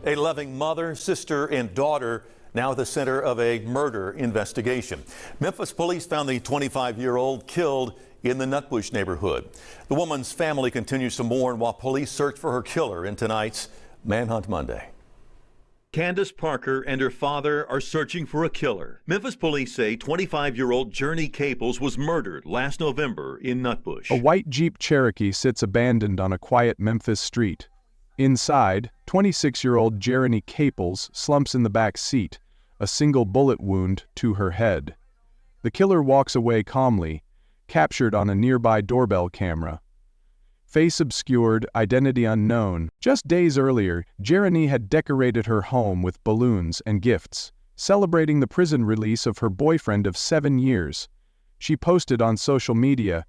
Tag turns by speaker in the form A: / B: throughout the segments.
A: A loving mother, sister, and daughter now at the center of a murder investigation. Memphis police found the 25-year-old killed in the Nutbush neighborhood. The woman's family continues to mourn while police search for her killer in tonight's Manhunt Monday. Candace Parker and her father are searching for a killer. Memphis police say 25-year-old Jerriny Caples was murdered last November in Nutbush.
B: A white Jeep Cherokee sits abandoned on a quiet Memphis street. Inside, 26-year-old Jerriny Caples slumps in the back seat, a single bullet wound to her head. The killer walks away calmly, captured on a nearby doorbell camera. Face obscured, identity unknown. Just days earlier, Jerriny had decorated her home with balloons and gifts, celebrating the prison release of her boyfriend of 7 years. She posted on social media,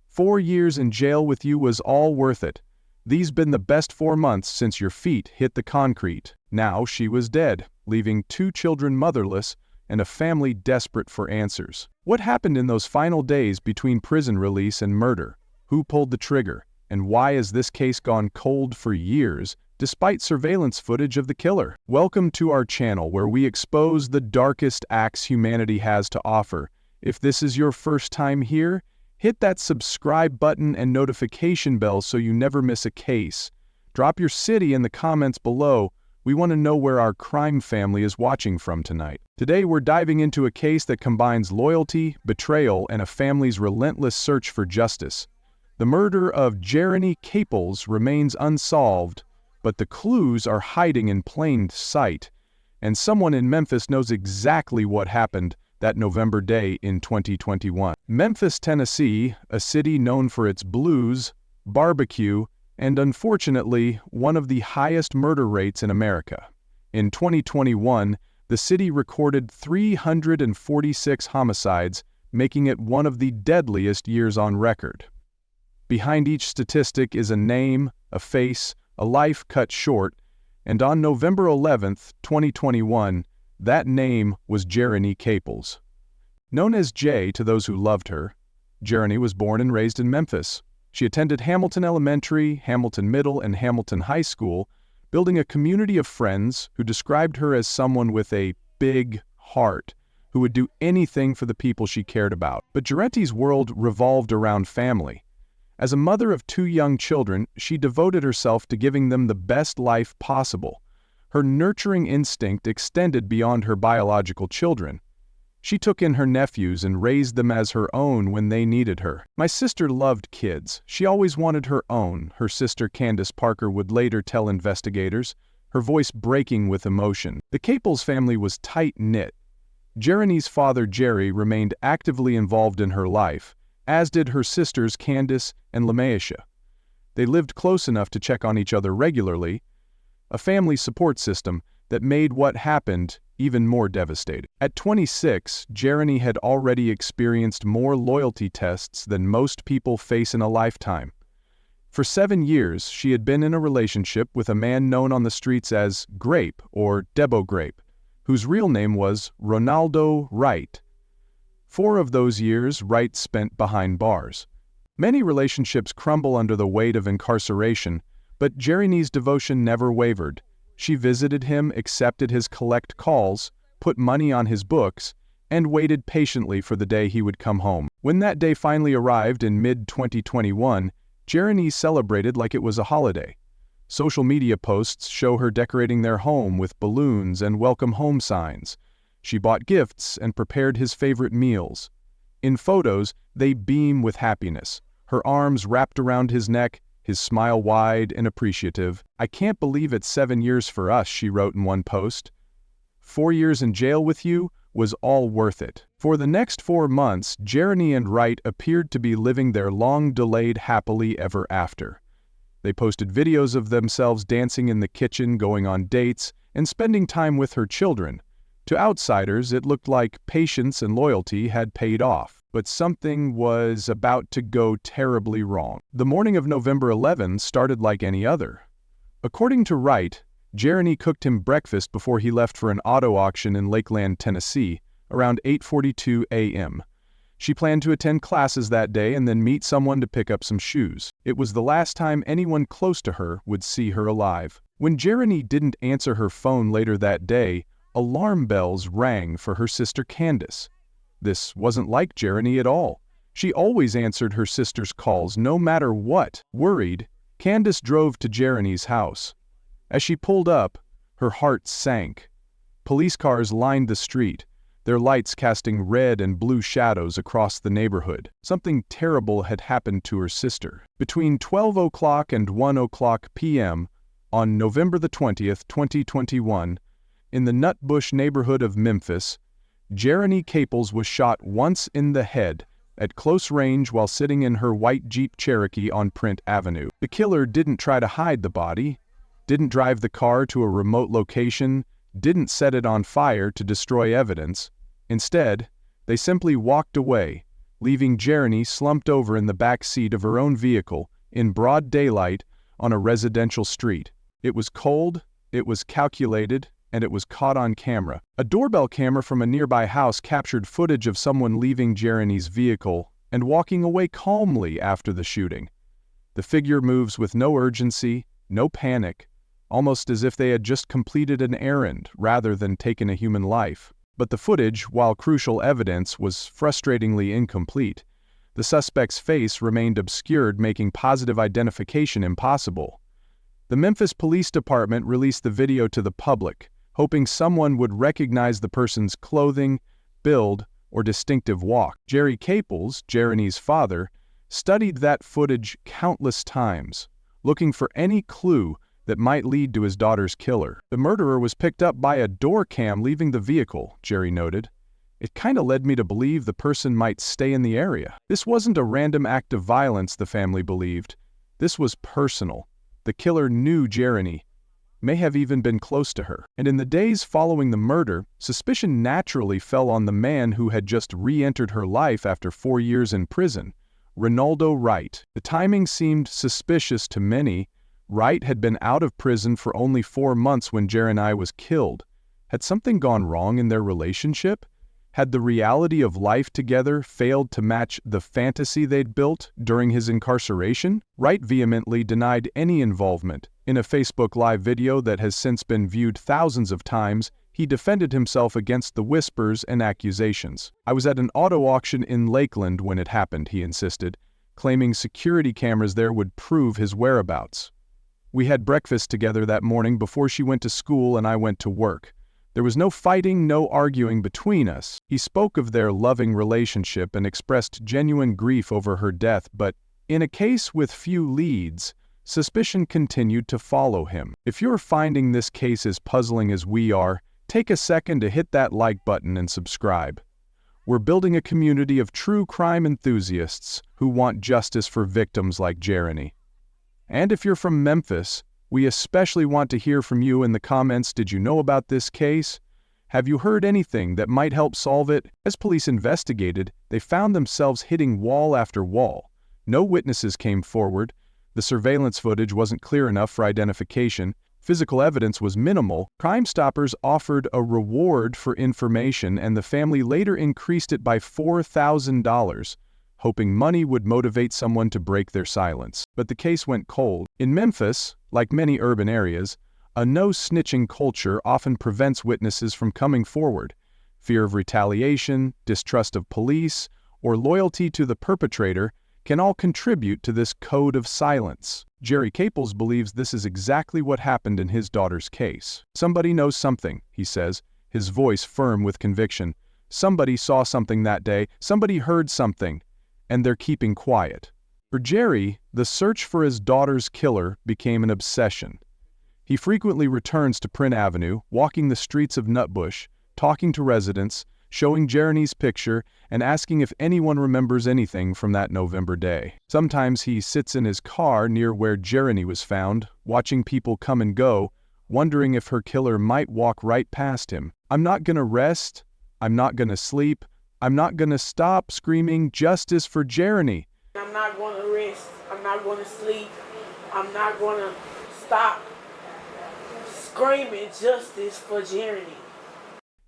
B: "4 years in jail with you was all worth it. These been the best 4 months since your feet hit the concrete." Now she was dead, leaving 2 children motherless and a family desperate for answers. What happened in those final days between prison release and murder? Who pulled the trigger? And why has this case gone cold for years, despite surveillance footage of the killer? Welcome to our channel, where we expose the darkest acts humanity has to offer. If this is your first time here, hit that subscribe button and notification bell so you never miss a case. Drop your city in the comments below. We want to know where our crime family is watching from tonight. Today we're diving into a case that combines loyalty, betrayal, and a family's relentless search for justice. The murder of Jerriny Caples remains unsolved, but the clues are hiding in plain sight, and someone in Memphis knows exactly what happened that November day in 2021. Memphis, Tennessee, a city known for its blues, barbecue, and unfortunately, one of the highest murder rates in America. In 2021, the city recorded 346 homicides, making it one of the deadliest years on record. Behind each statistic is a name, a face, a life cut short, and on November 11th, 2021, that name was Jerriny Caples. Known as Jay to those who loved her, Jerriny was born and raised in Memphis. She attended Hamilton Elementary, Hamilton Middle, and Hamilton High School, building a community of friends who described her as someone with a big heart, who would do anything for the people she cared about. But Jerriny's world revolved around family. As a mother of 2 young children, she devoted herself to giving them the best life possible. Her nurturing instinct extended beyond her biological children. She took in her nephews and raised them as her own when they needed her. "My sister loved kids. She always wanted her own," her sister Candace Parker would later tell investigators, her voice breaking with emotion. The Caples family was tight-knit. Jerriny's father, Jerry, remained actively involved in her life, as did her sisters Candace and Lamaisha. They lived close enough to check on each other regularly, a family support system that made what happened even more devastating. At 26, Jerriny had already experienced more loyalty tests than most people face in a lifetime. For 7 years, she had been in a relationship with a man known on the streets as Grape or Debo Grape, whose real name was Ronaldo Wright. 4 of those years Wright spent behind bars. Many relationships crumble under the weight of incarceration, but Jerriny's devotion never wavered. She visited him, accepted his collect calls, put money on his books, and waited patiently for the day he would come home. When that day finally arrived in mid-2021, Jerriny celebrated like it was a holiday. Social media posts show her decorating their home with balloons and welcome home signs. She bought gifts and prepared his favorite meals. In photos, they beam with happiness, her arms wrapped around his neck, his smile wide and appreciative. "I can't believe it's 7 years for us," she wrote in one post. 4 years in jail with you was all worth it. For the next 4 months, Jerriny and Wright appeared to be living their long-delayed happily ever after. They posted videos of themselves dancing in the kitchen, going on dates, and spending time with her children. To outsiders, it looked like patience and loyalty had paid off. But something was about to go terribly wrong. The morning of November 11 started like any other. According to Wright, Jerriny cooked him breakfast before he left for an auto auction in Lakeland, Tennessee, around 8:42 a.m. She planned to attend classes that day and then meet someone to pick up some shoes. It was the last time anyone close to her would see her alive. When Jerriny didn't answer her phone later that day, alarm bells rang for her sister Candace. This wasn't like Jerriny at all. She always answered her sister's calls no matter what. Worried, Candace drove to Jerriny's house. As she pulled up, her heart sank. Police cars lined the street, their lights casting red and blue shadows across the neighborhood. Something terrible had happened to her sister. Between 12 o'clock and 1 o'clock p.m. on November the 20th, 2021, in the Nutbush neighborhood of Memphis, Jerriny Caples was shot once in the head at close range while sitting in her white Jeep Cherokee on Print Avenue. The killer didn't try to hide the body, didn't drive the car to a remote location, didn't set it on fire to destroy evidence. Instead, they simply walked away, leaving Jerriny slumped over in the back seat of her own vehicle in broad daylight on a residential street. It was cold, it was calculated, and it was caught on camera. A doorbell camera from a nearby house captured footage of someone leaving Jerriny's vehicle and walking away calmly after the shooting. The figure moves with no urgency, no panic, almost as if they had just completed an errand rather than taken a human life. But the footage, while crucial evidence, was frustratingly incomplete. The suspect's face remained obscured, making positive identification impossible. The Memphis Police Department released the video to the public, hoping someone would recognize the person's clothing, build, or distinctive walk. Jerry Caples, Jerriny's father, studied that footage countless times, looking for any clue that might lead to his daughter's killer. The murderer was picked up by a door cam leaving the vehicle, Jerry noted. It kinda led me to believe the person might stay in the area. This wasn't a random act of violence, the family believed. This was personal. The killer knew Jerriny, may have even been close to her. And in the days following the murder, suspicion naturally fell on the man who had just re-entered her life after 4 years in prison, Ronaldo Wright. The timing seemed suspicious to many. Wright had been out of prison for only 4 months when Jerriny was killed. Had something gone wrong in their relationship? Had the reality of life together failed to match the fantasy they'd built during his incarceration? Wright vehemently denied any involvement. In a Facebook Live video that has since been viewed thousands of times, he defended himself against the whispers and accusations. "I was at an auto auction in Lakeland when it happened," he insisted, claiming security cameras there would prove his whereabouts. "We had breakfast together that morning before she went to school and I went to work. There was no fighting, no arguing between us." He spoke of their loving relationship and expressed genuine grief over her death, but in a case with few leads, suspicion continued to follow him. If you're finding this case as puzzling as we are, take a second to hit that like button and subscribe. We're building a community of true crime enthusiasts who want justice for victims like Jerriny. And if you're from Memphis, we especially want to hear from you in the comments. Did you know about this case? Have you heard anything that might help solve it? As police investigated, they found themselves hitting wall after wall. No witnesses came forward. The surveillance footage wasn't clear enough for identification. Physical evidence was minimal. Crime Stoppers offered a reward for information, and the family later increased it by $4,000. Hoping money would motivate someone to break their silence. But the case went cold. In Memphis, like many urban areas, a no-snitching culture often prevents witnesses from coming forward. Fear of retaliation, distrust of police, or loyalty to the perpetrator can all contribute to this code of silence. Jerry Caples believes this is exactly what happened in his daughter's case. "Somebody knows something," he says, his voice firm with conviction. "Somebody saw something that day, somebody heard something, and they're keeping quiet." For Jerry, the search for his daughter's killer became an obsession. He frequently returns to Print Avenue, walking the streets of Nutbush, talking to residents, showing Jerriny's picture, and asking if anyone remembers anything from that November day. Sometimes he sits in his car near where Jerriny was found, watching people come and go, wondering if her killer might walk right past him. "I'm not gonna rest. I'm not gonna sleep. I'm not gonna stop screaming justice for Jerriny."
C: I'm not going to rest. I'm not going to sleep. I'm not going to stop screaming justice for Jerriny,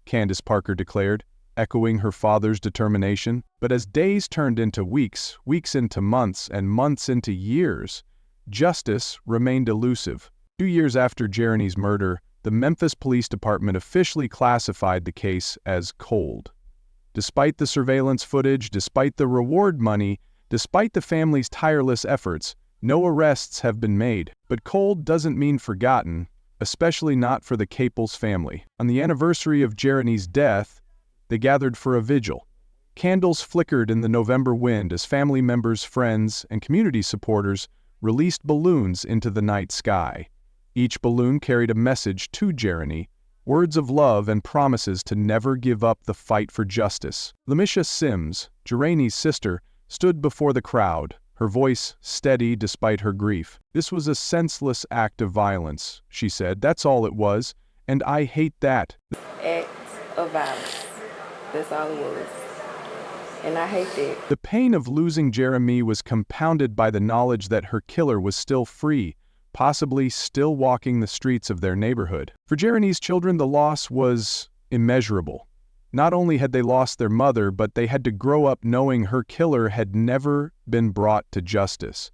B: Candace Parker declared, echoing her father's determination. But as days turned into weeks, weeks into months, and months into years, justice remained elusive. 2 years after Jerriny's murder, the Memphis Police Department officially classified the case as cold. Despite the surveillance footage, despite the reward money, despite the family's tireless efforts, no arrests have been made. But cold doesn't mean forgotten, especially not for the Caples family. On the anniversary of Jerriny's death, they gathered for a vigil. Candles flickered in the November wind as family members, friends, and community supporters released balloons into the night sky. Each balloon carried a message to Jerriny, words of love and promises to never give up the fight for justice. Lamisha Sims, Jerriny's sister, stood before the crowd, her voice steady despite her grief. "This was a senseless act of violence," she said. "That's all it was, and I hate that."
D: Act of violence. That's all it was. And I hate that.
B: The pain of losing Jerriny was compounded by the knowledge that her killer was still free, possibly still walking the streets of their neighborhood. For Jerriny's children, the loss was immeasurable. Not only had they lost their mother, but they had to grow up knowing her killer had never been brought to justice.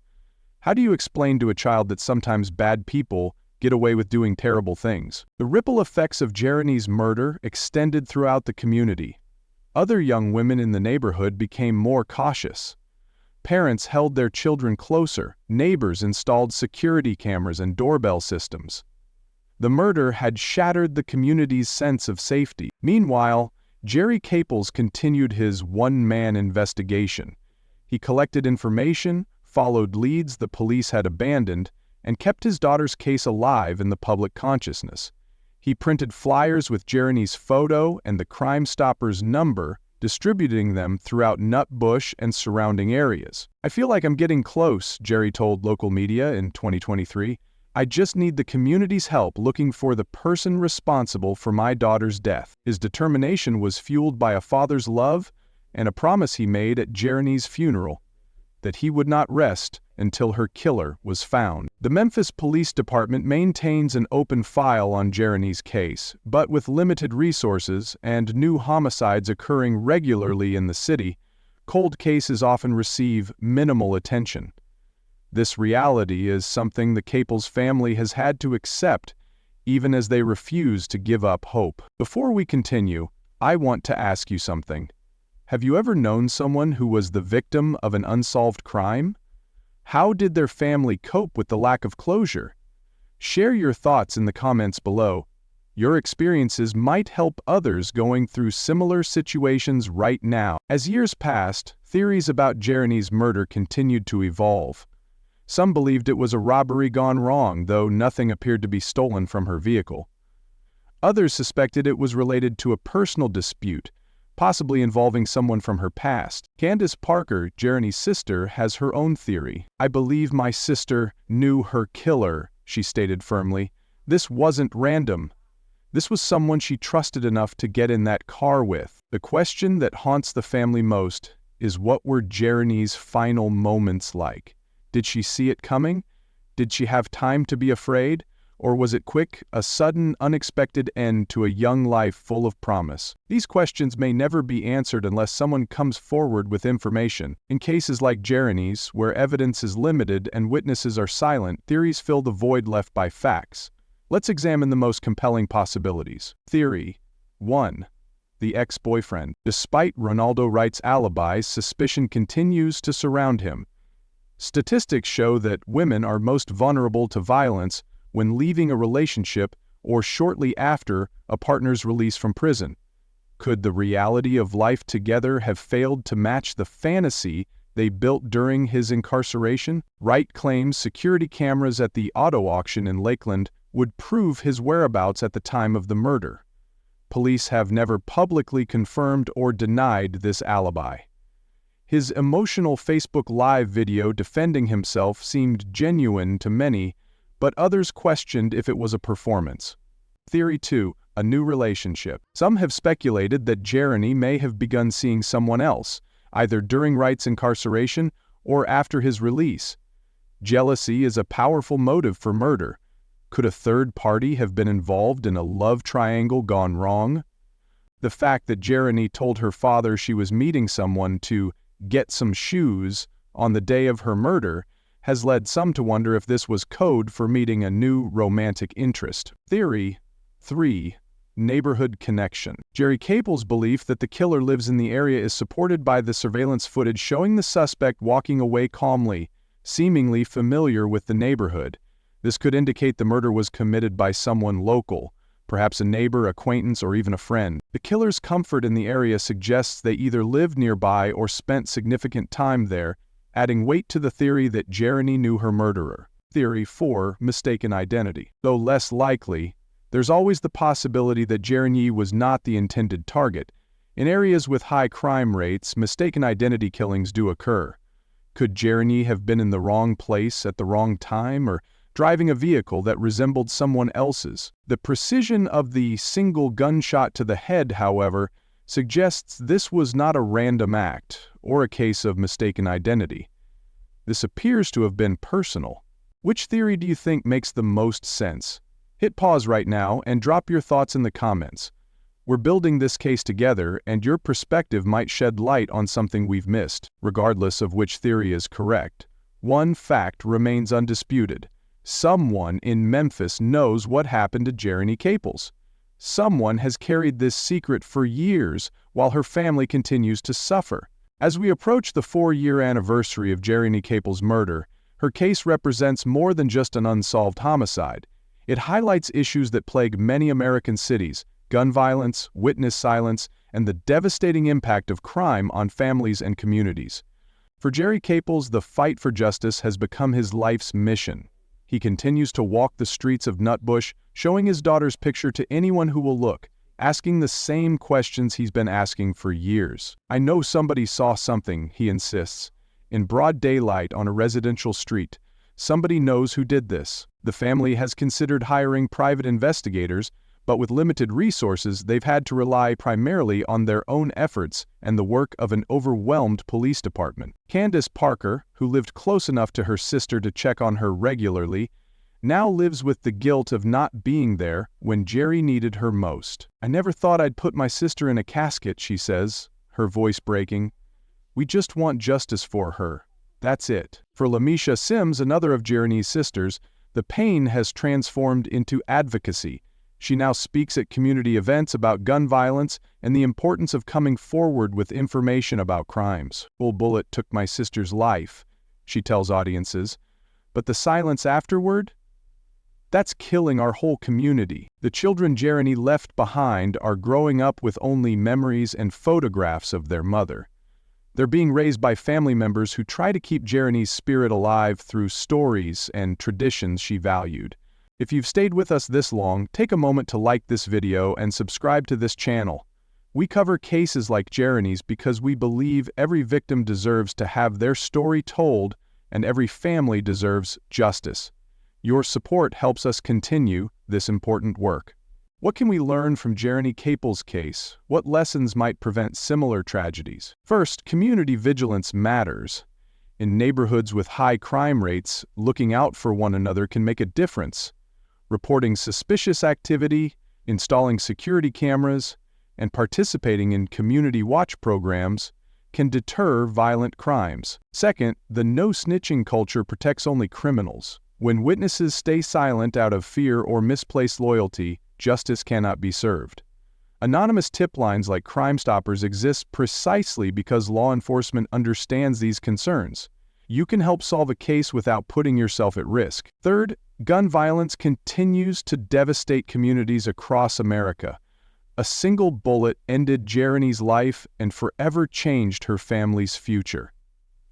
B: How do you explain to a child that sometimes bad people get away with doing terrible things? The ripple effects of Jerriny's murder extended throughout the community. Other young women in the neighborhood became more cautious. Parents held their children closer. Neighbors installed security cameras and doorbell systems. The murder had shattered the community's sense of safety. Meanwhile, Jerry Caples continued his one-man investigation. He collected information, followed leads the police had abandoned, and kept his daughter's case alive in the public consciousness. He printed flyers with Jerriny's photo and the Crime Stoppers number, distributing them throughout Nutbush and surrounding areas. "I feel like I'm getting close," Jerry told local media in 2023. "I just need the community's help looking for the person responsible for my daughter's death." His determination was fueled by a father's love and a promise he made at Jerriny's funeral, that he would not rest until her killer was found. The Memphis Police Department maintains an open file on Jerriny's case, but with limited resources and new homicides occurring regularly in the city, cold cases often receive minimal attention. This reality is something the Caples family has had to accept, even as they refuse to give up hope. Before we continue, I want to ask you something. Have you ever known someone who was the victim of an unsolved crime? How did their family cope with the lack of closure? Share your thoughts in the comments below. Your experiences might help others going through similar situations right now. As years passed, theories about Jerriny's murder continued to evolve. Some believed it was a robbery gone wrong, though nothing appeared to be stolen from her vehicle. Others suspected it was related to a personal dispute, possibly involving someone from her past. Candace Parker, Jerriny's sister, has her own theory. "I believe my sister knew her killer," she stated firmly. "This wasn't random. This was someone she trusted enough to get in that car with." The question that haunts the family most is, what were Jerriny's final moments like? Did she see it coming? Did she have time to be afraid? Or was it quick, a sudden, unexpected end to a young life full of promise? These questions may never be answered unless someone comes forward with information. In cases like Jerriny's, where evidence is limited and witnesses are silent, theories fill the void left by facts. Let's examine the most compelling possibilities. Theory 1. The ex-boyfriend. Despite Ronaldo Wright's alibis, suspicion continues to surround him. Statistics show that women are most vulnerable to violence when leaving a relationship or shortly after a partner's release from prison. Could the reality of life together have failed to match the fantasy they built during his incarceration? Wright claims security cameras at the auto auction in Lakeland would prove his whereabouts at the time of the murder. Police have never publicly confirmed or denied this alibi. His emotional Facebook Live video defending himself seemed genuine to many, but others questioned if it was a performance. Theory 2. A new relationship. Some have speculated that Jerriny may have begun seeing someone else, either during Wright's incarceration or after his release. Jealousy is a powerful motive for murder. Could a third party have been involved in a love triangle gone wrong? The fact that Jerriny told her father she was meeting someone to get some shoes on the day of her murder has led some to wonder if this was code for meeting a new romantic interest. Theory 3. Neighborhood connection. Jerry Caples' belief that the killer lives in the area is supported by the surveillance footage showing the suspect walking away calmly, seemingly familiar with the neighborhood. This could indicate the murder was committed by someone local, perhaps a neighbor, acquaintance, or even a friend. The killer's comfort in the area suggests they either lived nearby or spent significant time there, adding weight to the theory that Jerriny knew her murderer. Theory 4. Mistaken identity. Though less likely, there's always the possibility that Jerriny was not the intended target. In areas with high crime rates, mistaken identity killings do occur. Could Jerriny have been in the wrong place at the wrong time, or driving a vehicle that resembled someone else's? The precision of the single gunshot to the head, however, suggests this was not a random act or a case of mistaken identity. This appears to have been personal. Which theory do you think makes the most sense? Hit pause right now and drop your thoughts in the comments. We're building this case together, and your perspective might shed light on something we've missed. Regardless of which theory is correct, one fact remains undisputed. Someone in Memphis knows what happened to Jerriny Caples. Someone has carried this secret for years while her family continues to suffer. As we approach the 4-year anniversary of Jerriny Caples' murder, her case represents more than just an unsolved homicide. It highlights issues that plague many American cities: gun violence, witness silence, and the devastating impact of crime on families and communities. For Jerry Caples, the fight for justice has become his life's mission. He continues to walk the streets of Nutbush, showing his daughter's picture to anyone who will look, asking the same questions he's been asking for years. "I know somebody saw something," he insists. In broad daylight on a residential street, somebody knows who did this. The family has considered hiring private investigators, but with limited resources, they've had to rely primarily on their own efforts and the work of an overwhelmed police department. Candace Parker, who lived close enough to her sister to check on her regularly, now lives with the guilt of not being there when Jerry needed her most. "I never thought I'd put my sister in a casket," she says, her voice breaking. "We just want justice for her. That's it." For Lamisha Sims, another of Jerriny's sisters, the pain has transformed into advocacy. She now speaks at community events about gun violence and the importance of coming forward with information about crimes. "Full bullet took my sister's life," she tells audiences, "but the silence afterward? That's killing our whole community." The children Jerriny left behind are growing up with only memories and photographs of their mother. They're being raised by family members who try to keep Jerriny's spirit alive through stories and traditions she valued. If you've stayed with us this long, take a moment to like this video and subscribe to this channel. We cover cases like Jerriny's because we believe every victim deserves to have their story told and every family deserves justice. Your support helps us continue this important work. What can we learn from Jerriny Caples' case? What lessons might prevent similar tragedies? First, community vigilance matters. In neighborhoods with high crime rates, looking out for one another can make a difference. Reporting suspicious activity, installing security cameras, and participating in community watch programs can deter violent crimes. Second, the no-snitching culture protects only criminals. When witnesses stay silent out of fear or misplaced loyalty, justice cannot be served. Anonymous tip lines like Crime Stoppers exist precisely because law enforcement understands these concerns. You can help solve a case without putting yourself at risk. Third, gun violence continues to devastate communities across America. A single bullet ended Jerriny's life and forever changed her family's future.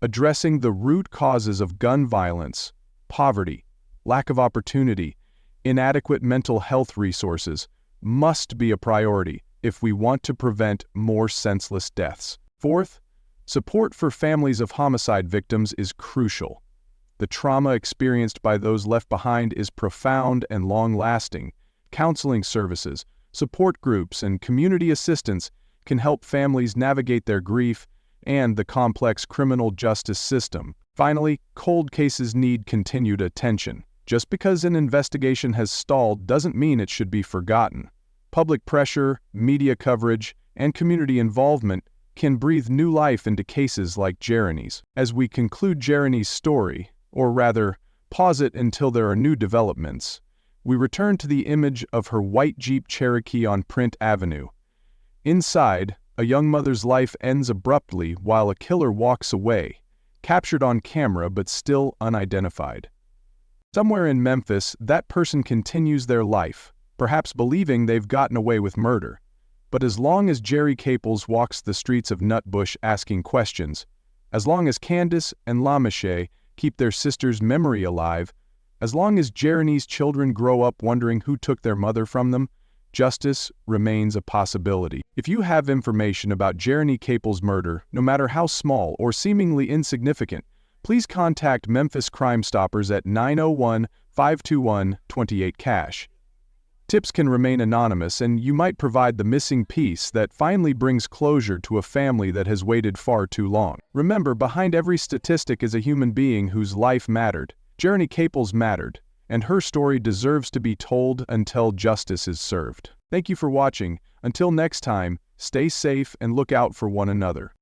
B: Addressing the root causes of gun violence, poverty, lack of opportunity, inadequate mental health resources, must be a priority if we want to prevent more senseless deaths. Fourth, support for families of homicide victims is crucial. The trauma experienced by those left behind is profound and long-lasting. Counseling services, support groups, and community assistance can help families navigate their grief and the complex criminal justice system. Finally, cold cases need continued attention. Just because an investigation has stalled doesn't mean it should be forgotten. Public pressure, media coverage, and community involvement can breathe new life into cases like Jerriny's. As we conclude Jerriny's story, or rather, pause it until there are new developments. We return to the image of her white Jeep Cherokee on Print Avenue. Inside, a young mother's life ends abruptly while a killer walks away, captured on camera but still unidentified. Somewhere in Memphis, that person continues their life, perhaps believing they've gotten away with murder. But as long as Jerry Caples walks the streets of Nutbush asking questions, as long as Candace and Lamiche keep their sister's memory alive, as long as Jerriny's children grow up wondering who took their mother from them, justice remains a possibility. If you have information about Jerriny Caples' murder, no matter how small or seemingly insignificant, please contact Memphis Crime Stoppers at 901-521-28-CASH. Tips can remain anonymous, and you might provide the missing piece that finally brings closure to a family that has waited far too long. Remember, behind every statistic is a human being whose life mattered. Jerriny Caples mattered, and her story deserves to be told until justice is served. Thank you for watching. Until next time, stay safe and look out for one another.